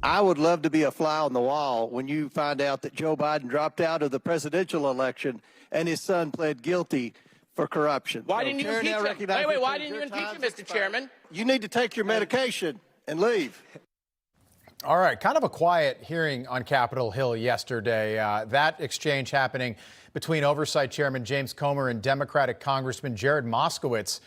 I would love to be a fly on the wall when you find out that Joe Biden dropped out of the presidential election and his son pled guilty for corruption. Why didn't you impeach him? Wait, why didn't you impeach him, Mr. Chairman? You need to take your medication and leave. All right, kind of a quiet hearing on Capitol Hill yesterday. That exchange happening between Oversight Chairman James Comer and Democratic Congressman Jared Moskowitz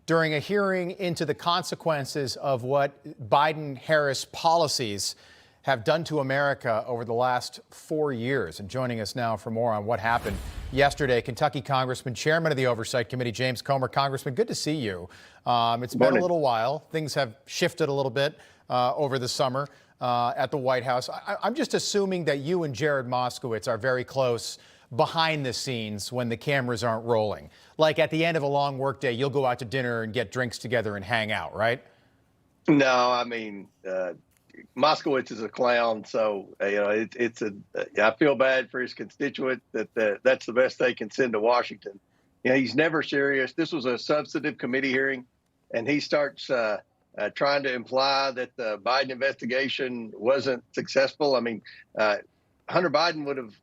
during a hearing into the consequences of what Biden-Harris policies have done to America over the last 4 years. And joining us now for more on what happened yesterday, Kentucky Congressman, Chairman of the Oversight Committee, James Comer. Congressman, good to see you. It's been a little while. Things have shifted a little bit over the summer at the White House. I'm just assuming that you and Jared Moskowitz are very close behind the scenes when the cameras aren't rolling. Like at the end of a long workday, you'll go out to dinner and get drinks together and hang out, right? No, I mean, Moskowitz is a clown, so I feel bad for his constituent that's the best they can send to Washington. He's never serious. This was a substantive committee hearing, and he starts trying to imply that the Biden investigation wasn't successful. I mean, Hunter Biden would have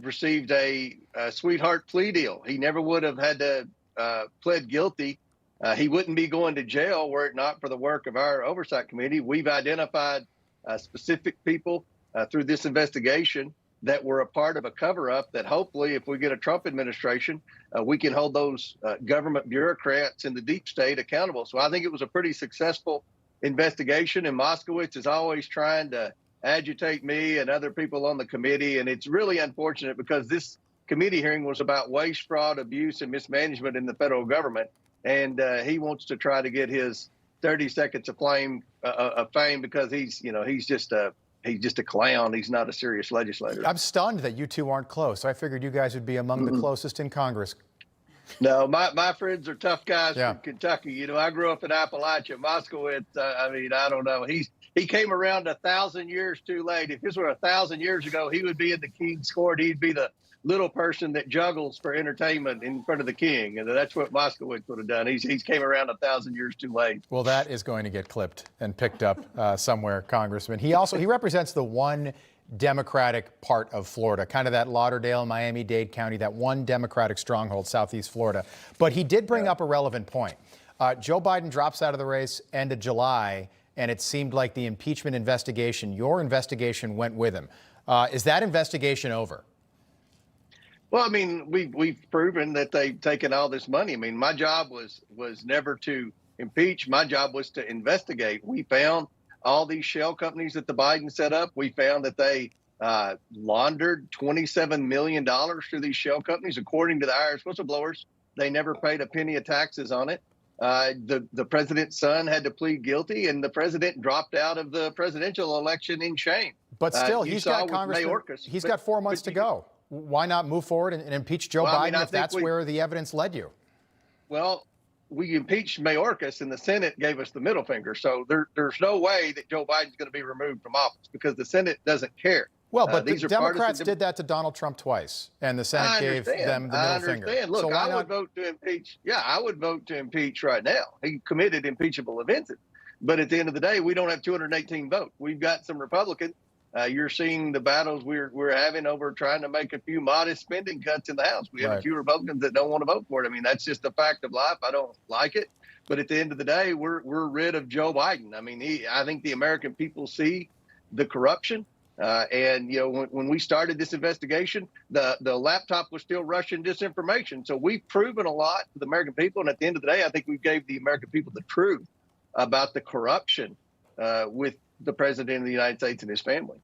received a sweetheart plea deal. He never would have had to pled guilty. He wouldn't be going to jail were it not for the work of our Oversight Committee. We've identified specific people through this investigation that were a part of a cover-up that hopefully, if we get a Trump administration, we can hold those government bureaucrats in the deep state accountable. So I think it was a pretty successful investigation, and Moskowitz is always trying to agitate me and other people on the committee. And it's really unfortunate because this committee hearing was about waste, fraud, abuse, and mismanagement in the federal government. And he wants to try to get his 30 seconds of fame because he's just a clown. He's not a serious legislator. I'm stunned that you two aren't close. I figured you guys would be among the closest in Congress. No, my friends are tough guys from Kentucky. I grew up in Appalachia. Moskowitz, I don't know. He came around 1,000 years too late. If this were 1,000 years ago, he would be in the king's court. He'd be the little person that juggles for entertainment in front of the king. And that's what Moskowitz would have done. He's came around 1,000 years too late. Well, that is going to get clipped and picked up somewhere, Congressman. He represents the one Democratic part of Florida, kind of that Lauderdale, Miami-Dade County, that one Democratic stronghold, Southeast Florida. But he did bring up a relevant point. Joe Biden drops out of the race end of July, and it seemed like the impeachment investigation, your investigation, went with him. Is that investigation over? Well, I mean, we've proven that they've taken all this money. I mean, my job was never to impeach. My job was to investigate. We found all these shell companies that the Biden set up. We found that they laundered $27 million through these shell companies. According to the IRS whistleblowers, they never paid a penny of taxes on it. The president's son had to plead guilty, and the president dropped out of the presidential election in shame. But still, he's got 4 months to go. Why not move forward and impeach Joe Biden if that's where the evidence led you? Well, we impeached Mayorkas, and the Senate gave us the middle finger. So there's no way that Joe Biden's going to be removed from office because the Senate doesn't care. Well, but the Democrats did that to Donald Trump twice, and the Senate gave them the middle finger. Look, so I would vote to impeach. Yeah, I would vote to impeach right now. He committed impeachable offenses. But at the end of the day, we don't have 218 votes. We've got some Republicans. You're seeing the battles we're having over trying to make a few modest spending cuts in the House. We have a few Republicans that don't want to vote for it. I mean, that's just a fact of life. I don't like it. But at the end of the day, we're rid of Joe Biden. I mean, I think the American people see the corruption. And, when we started this investigation, the laptop was still Russian disinformation. So we've proven a lot to the American people. And at the end of the day, I think we gave the American people the truth about the corruption with the president of the United States and his family.